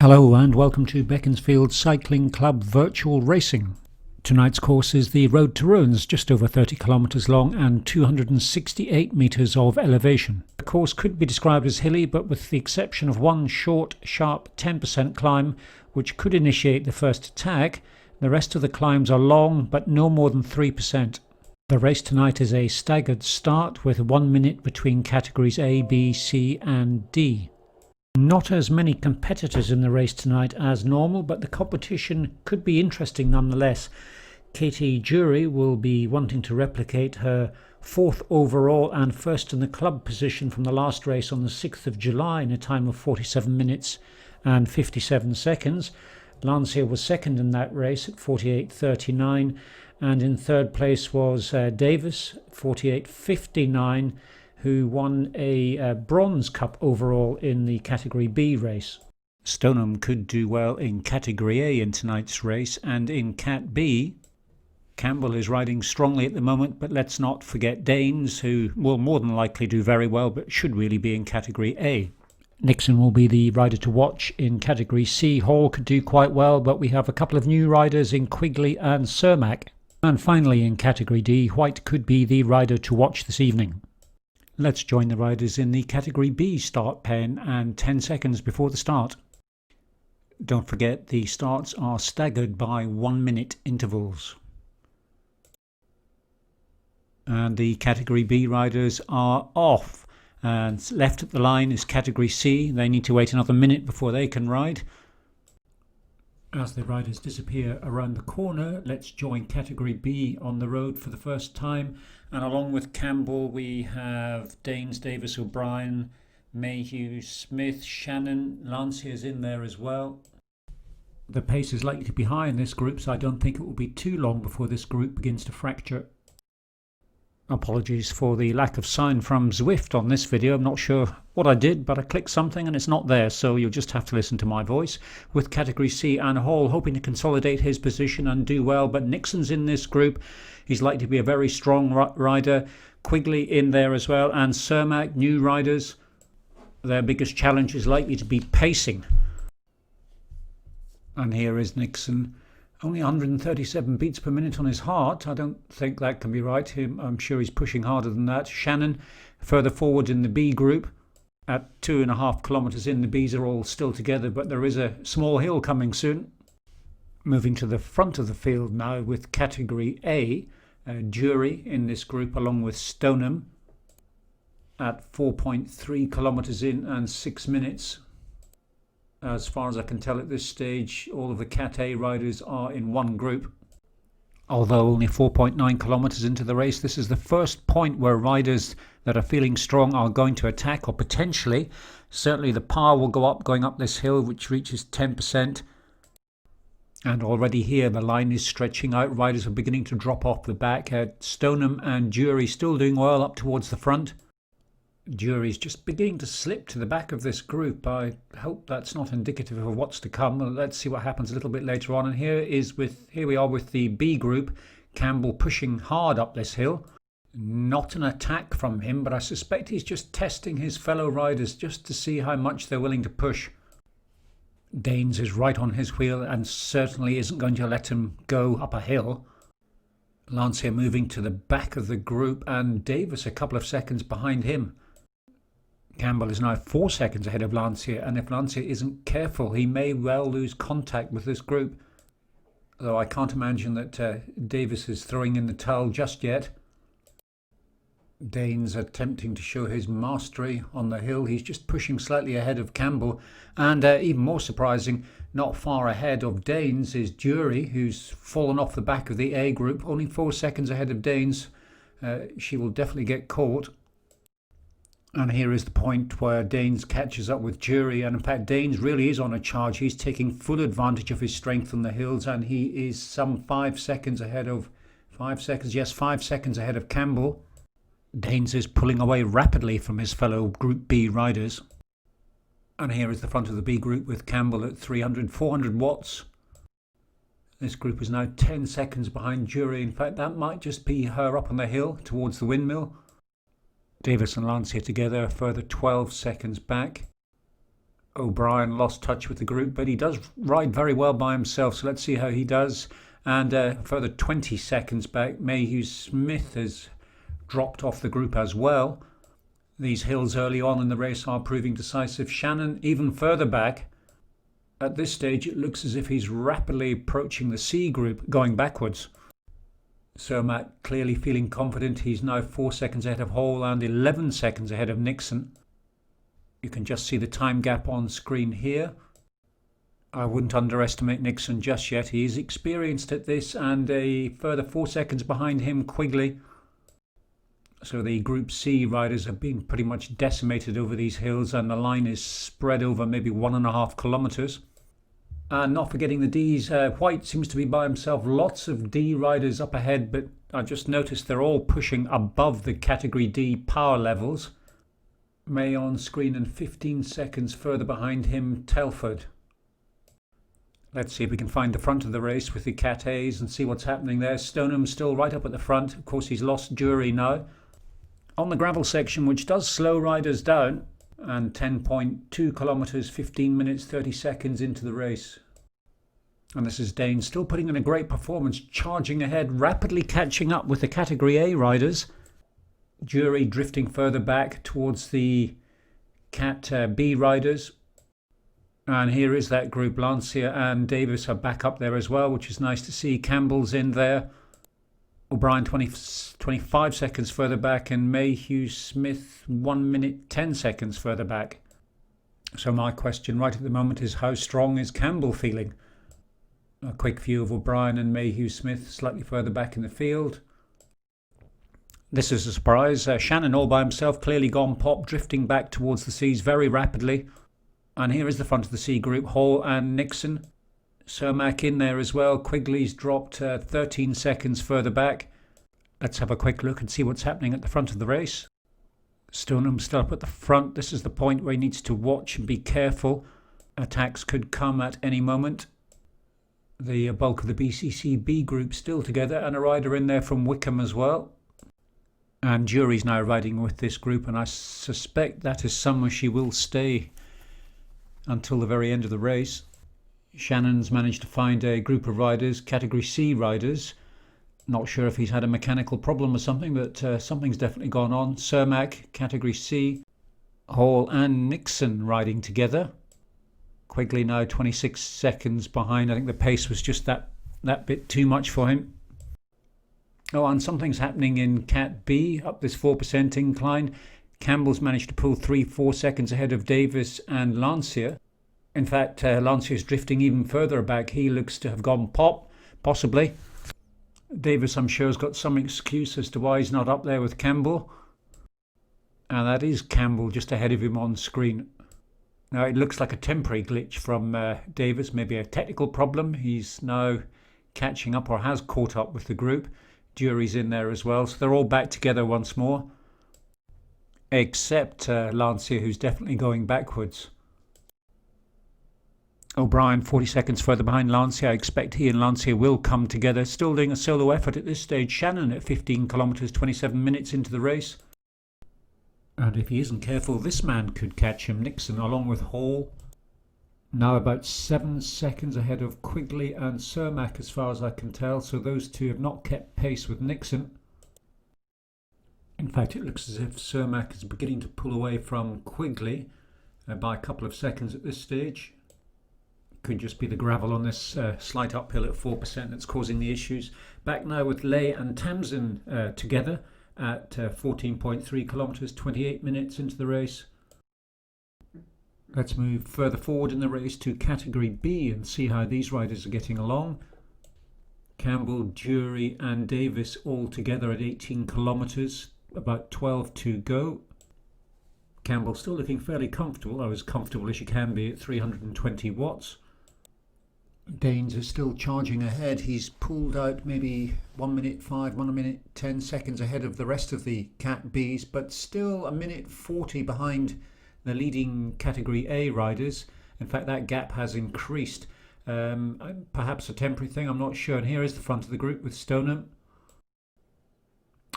Hello and welcome to Beaconsfield Cycling Club virtual racing. Tonight's course is the Road to Ruins, just over 30 kilometres long and 268 metres of elevation. The course could be described as hilly, but with the exception of one short, sharp 10% climb, which could initiate the first attack, the rest of the climbs are long but no more than 3%. The race tonight is a staggered start with 1 minute between categories A, B, C and D. Not as many competitors in the race tonight as normal, but the competition could be interesting nonetheless. Katie Jury will be wanting to replicate her 4th overall and first in the club position from the last race on the 6th of July in a time of 47 minutes and 57 seconds. Lancia was second in that race at 48.39, and in third place was Davis, 48.59, who won a Bronze Cup overall in the Category B race. Stoneham could do well in Category A in tonight's race, and in Cat B, Campbell is riding strongly at the moment, but let's not forget Danes, who will more than likely do very well, but should really be in Category A. Nixon will be the rider to watch in Category C. Hall could do quite well, but we have a couple of new riders in Quigley and Cermak. And finally in Category D, White could be the rider to watch this evening. Let's join the riders in the Category B start pen and 10 seconds before the start. Don't forget the starts are staggered by 1 minute intervals. And the Category B riders are off. And left at the line is Category C. They need to wait another minute before they can ride. As the riders disappear around the corner, let's join Category B on the road for the first time. And along with Campbell, we have Danes, Davis, O'Brien, Mayhew, Smith, Shannon. Lancia is in there as well. The pace is likely to be high in this group, so I don't think it will be too long before this group begins to fracture. Apologies for the lack of sound from Zwift on this video. I'm not sure what I did, but I clicked something and it's not there, so you'll just have to listen to my voice. With Category C and Hall hoping to consolidate his position and do well, but Nixon's in this group. He's likely to be a very strong rider. Quigley in there as well, and Cermak, new riders. Their biggest challenge is likely to be pacing. And here is Nixon. Only 137 beats per minute on his heart. I don't think that can be right. I'm sure he's pushing harder than that. Shannon further forward in the B group at 2.5 kilometres in. The Bs are all still together, but there is a small hill coming soon. Moving to the front of the field now with Category A, Jury in this group along with Stoneham at 4.3 kilometres in and 6 minutes. As far as I can tell at this stage, all of the Cat A riders are in one group. Although only 4.9 kilometres into the race, this is the first point where riders that are feeling strong are going to attack, or potentially. Certainly the power will go up going up this hill, which reaches 10%. And already here the line is stretching out. Riders are beginning to drop off the back. Stoneham and Jury still doing well up towards the front. Jury's just beginning to slip to the back of this group. I hope that's not indicative of what's to come. Well, let's see what happens a little bit later on. And here we are with the B group. Campbell pushing hard up this hill. Not an attack from him, but I suspect he's just testing his fellow riders just to see how much they're willing to push. Danes is right on his wheel and certainly isn't going to let him go up a hill. Lancia moving to the back of the group, and Davis a couple of seconds behind him. Campbell is now 4 seconds ahead of Lancia, and if Lancia isn't careful, he may well lose contact with this group. Though I can't imagine that Davis is throwing in the towel just yet. Danes attempting to show his mastery on the hill. He's just pushing slightly ahead of Campbell, and even more surprising, not far ahead of Danes is Jury, who's fallen off the back of the A group, only 4 seconds ahead of Danes. She will definitely get caught. And here is the point where Danes catches up with Jury, and in fact Danes really is on a charge. He's taking full advantage of his strength on the hills, and he is some 5 seconds ahead of 5 seconds ahead of Campbell. Danes is pulling away rapidly from his fellow Group B riders. And here is the front of the B group with Campbell at 400 watts. This group is now 10 seconds behind Jury. In fact, that might just be her up on the hill towards the windmill. Davis and Lancia together a further 12 seconds back. O'Brien lost touch with the group, but he does ride very well by himself, so let's see how he does. And further 20 seconds back, Mayhew Smith has dropped off the group as well. These hills early on in the race are proving decisive. Shannon even further back. At this stage it looks as if he's rapidly approaching the C group, going backwards. Cermak clearly feeling confident. He's now 4 seconds ahead of Hall and 11 seconds ahead of Nixon. You can just see the time gap on screen here. I wouldn't underestimate Nixon just yet. He is experienced at this, and a further 4 seconds behind him, Quigley. So the Group C riders have been pretty much decimated over these hills, and the line is spread over maybe 1.5 kilometres. And not forgetting the Ds, White seems to be by himself. Lots of D riders up ahead, but I just noticed they're all pushing above the Category D power levels. May on screen, and 15 seconds further behind him, Telford. Let's see if we can find the front of the race with the Cat A's and see what's happening there. Stoneham still right up at the front. Of course, he's lost Jury now. On the gravel section, which does slow riders down, and 10.2 kilometres, 15 minutes, 30 seconds into the race. And this is Dane still putting in a great performance, charging ahead, rapidly catching up with the Category A riders. Jury drifting further back towards the Cat B riders. And here is that group. Lancia and Davis are back up there as well, which is nice to see. Campbell's in there. O'Brien 25 seconds further back, and Mayhew Smith 1 minute 10 seconds further back. So my question right at the moment is, how strong is Campbell feeling? A quick view of O'Brien and Mayhew Smith slightly further back in the field. This is a surprise. Shannon all by himself, clearly gone pop, drifting back towards the C's very rapidly. And here is the front of the C group, Hall and Nixon. Cermak in there as well. Quigley's dropped 13 seconds further back. Let's have a quick look and see what's happening at the front of the race. Stoneham still up at the front. This is the point where he needs to watch and be careful. Attacks could come at any moment. The bulk of the BCC B group still together, and a rider in there from Wickham as well. And Jury's now riding with this group, and I suspect that is somewhere she will stay until the very end of the race. Shannon's managed to find a group of riders, Category C riders. Not sure if he's had a mechanical problem or something, but something's definitely gone on. Cermak, Category C. Hall and Nixon riding together. Quigley now 26 seconds behind. I think the pace was just that bit too much for him. Oh, and something's happening in Cat B, up this 4% incline. Campbell's managed to pull 3-4 seconds ahead of Davis and Lancia. In fact, Lancia's drifting even further back. He looks to have gone pop, possibly. Davis, I'm sure, has got some excuse as to why he's not up there with Campbell. And that is Campbell just ahead of him on screen. Now, it looks like a temporary glitch from Davis, maybe a technical problem. He's now catching up, or has caught up with the group. Jury's in there as well, so they're all back together once more. Except Lancia, who's definitely going backwards. O'Brien 40 seconds further behind Lancia. I expect he and Lancia will come together. Still doing a solo effort at this stage. Shannon at 15 kilometres, 27 minutes into the race. And if he isn't careful, this man could catch him. Nixon along with Hall. Now about 7 seconds ahead of Quigley and Cermak as far as I can tell. So those two have not kept pace with Nixon. In fact, it looks as if Cermak is beginning to pull away from Quigley by a couple of seconds at this stage. Could just be the gravel on this slight uphill at 4% that's causing the issues. Back now with Lay and Tamsin together at 14.3 kilometres, 28 minutes into the race. Let's move further forward in the race to Category B and see how these riders are getting along. Campbell, Jury and Davis all together at 18 kilometres, about 12 to go. Campbell still looking fairly comfortable, or as comfortable as you can be at 320 watts. Danes is still charging ahead. He's pulled out maybe 1 minute 5, 1 minute 10 seconds ahead of the rest of the Cat Bs, but still a minute 40 behind the leading Category A riders. In fact, that gap has increased. Perhaps a temporary thing, I'm not sure. And here is the front of the group with Stoneham.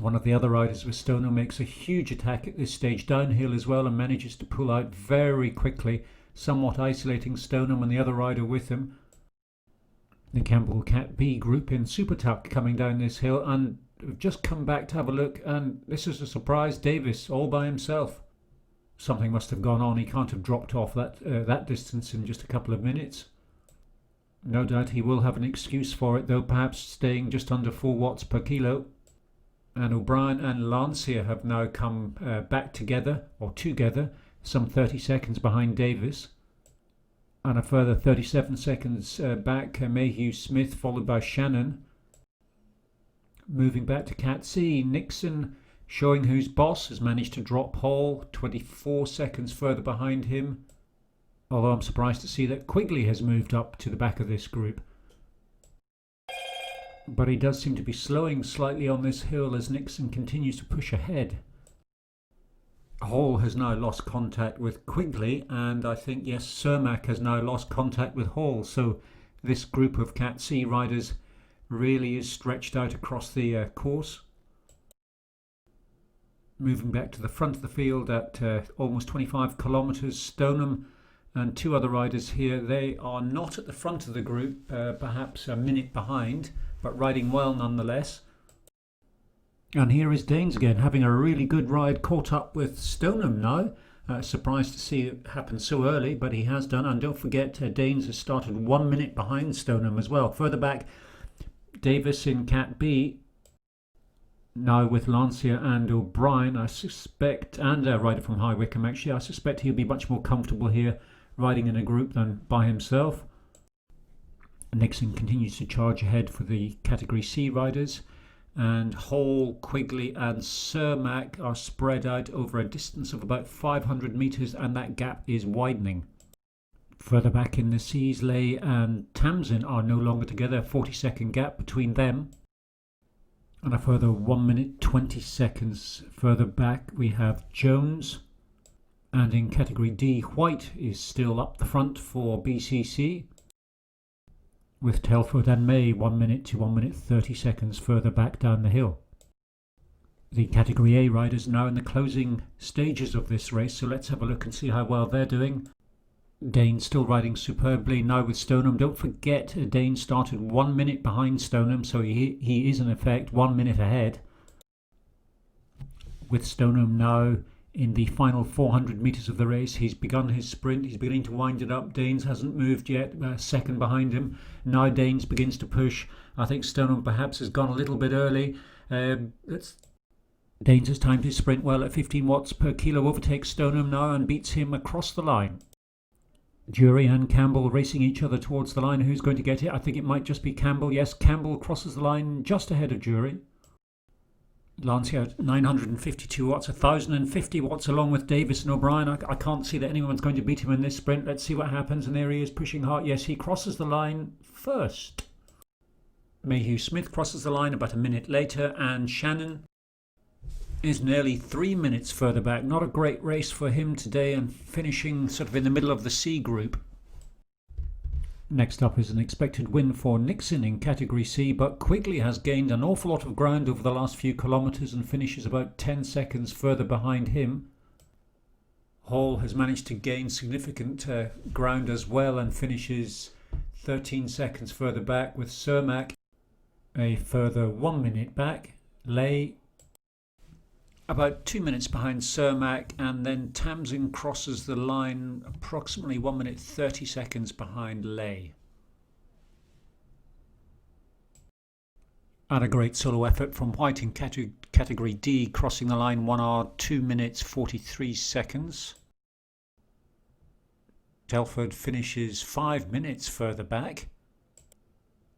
One of the other riders with Stoneham makes a huge attack at this stage, downhill as well, and manages to pull out very quickly. somewhat isolating Stoneham and the other rider with him. The Campbell Cat B group in Super Tuck coming down this hill, and we've just come back to have a look, and this is a surprise. Davis all by himself. Something must have gone on. He can't have dropped off that distance in just a couple of minutes. No doubt he will have an excuse for it, though, perhaps staying just under 4 watts per kilo. And O'Brien and Lancia have now come back together, some 30 seconds behind Davis. And a further 37 seconds back, Mayhew Smith, followed by Shannon. Moving back to Cat C, Nixon, showing who's boss, has managed to drop Hall, 24 seconds further behind him. Although I'm surprised to see that Quigley has moved up to the back of this group. But he does seem to be slowing slightly on this hill as Nixon continues to push ahead. Hall has now lost contact with Quigley, and I think, yes, Cermak has now lost contact with Hall. So this group of Cat C riders really is stretched out across the course. Moving back to the front of the field at almost 25 kilometres, Stoneham and 2 other riders here. They are not at the front of the group, perhaps a minute behind, but riding well nonetheless. And here is Danes again, having a really good ride, caught up with Stoneham now. Surprised to see it happen so early, but he has done. And don't forget, Danes has started 1 minute behind Stoneham as well. Further back, Davis in Cat B, now with Lancia and O'Brien, I suspect, and a rider from High Wycombe actually. I suspect he'll be much more comfortable here riding in a group than by himself. Nixon continues to charge ahead for the Category C riders, and Hall, Quigley and Cermak are spread out over a distance of about 500 metres, and that gap is widening. Further back in the C's, Lay and Tamsin are no longer together, a 40-second gap between them. And a further 1 minute 20 seconds further back we have Jones. And in Category D, White is still up the front for BCC, with Telford and May 1 minute to 1 minute 30 seconds further back down the hill. The Category A riders now in the closing stages of this race, so let's have a look and see how well they're doing. Dane still riding superbly now with Stoneham. Don't forget, Dane started 1 minute behind Stoneham, so he is in effect 1 minute ahead. With Stoneham now in the final 400 metres of the race, he's begun his sprint. He's beginning to wind it up. Danes hasn't moved yet, second behind him. Now Danes begins to push. I think Stoneham perhaps has gone a little bit early. Danes has timed his sprint well at 15 watts per kilo, overtakes Stoneham now and beats him across the line. Jury and Campbell racing each other towards the line. Who's going to get it? I think it might just be Campbell. Yes, Campbell crosses the line just ahead of Jury. Lancia at 952 watts, 1050 watts along with Davis and O'Brien. I can't see that anyone's going to beat him in this sprint. Let's see what happens. And there he is pushing hard. Yes, he crosses the line first. Mayhew Smith crosses the line about a minute later, and Shannon is nearly 3 minutes further back. Not a great race for him today, and finishing sort of in the middle of the C group. Next up is an expected win for Nixon in Category C, but Quigley has gained an awful lot of ground over the last few kilometres and finishes about 10 seconds further behind him. Hall has managed to gain significant ground as well and finishes 13 seconds further back, with Cermak a further 1 minute back. Lay about 2 minutes behind Cermak, and then Tamsin crosses the line approximately 1 minute 30 seconds behind Lay. And a great solo effort from White in Category D, crossing the line 1 hour 2 minutes 43 seconds. Telford finishes 5 minutes further back,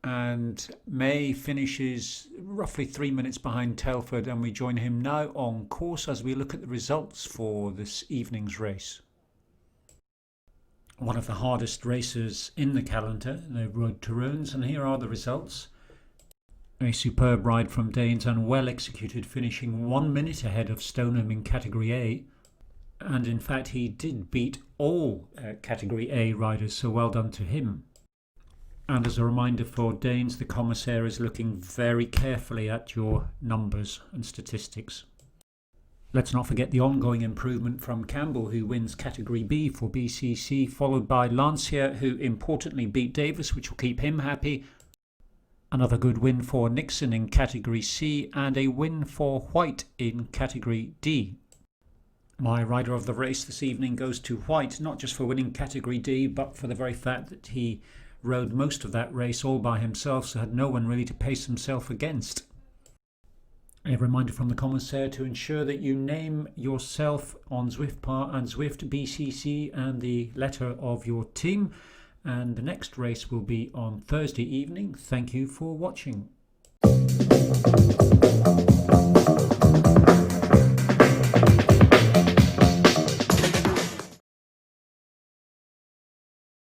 and May finishes roughly 3 minutes behind Telford, and we join him now on course as we look at the results for this evening's race. One of the hardest races in the calendar, the Road to Ruins, and here are the results. A superb ride from Danes and well executed, finishing 1 minute ahead of Stoneham in Category A, and in fact he did beat all Category A riders, so well done to him. And as a reminder for Danes, the commissaire is looking very carefully at your numbers and statistics. Let's not forget the ongoing improvement from Campbell, who wins Category B for BCC, followed by Lancia, who importantly beat Davis, which will keep him happy. Another good win for Nixon in Category C, and a win for White in Category D. My rider of the race this evening goes to White, not just for winning Category D, but for the very fact that he rode most of that race all by himself, so had no one really to pace himself against. A reminder from the commissaire to ensure that you name yourself on Zwift and Zwift BCC and the letter of your team. And the next race will be on Thursday evening. Thank you for watching.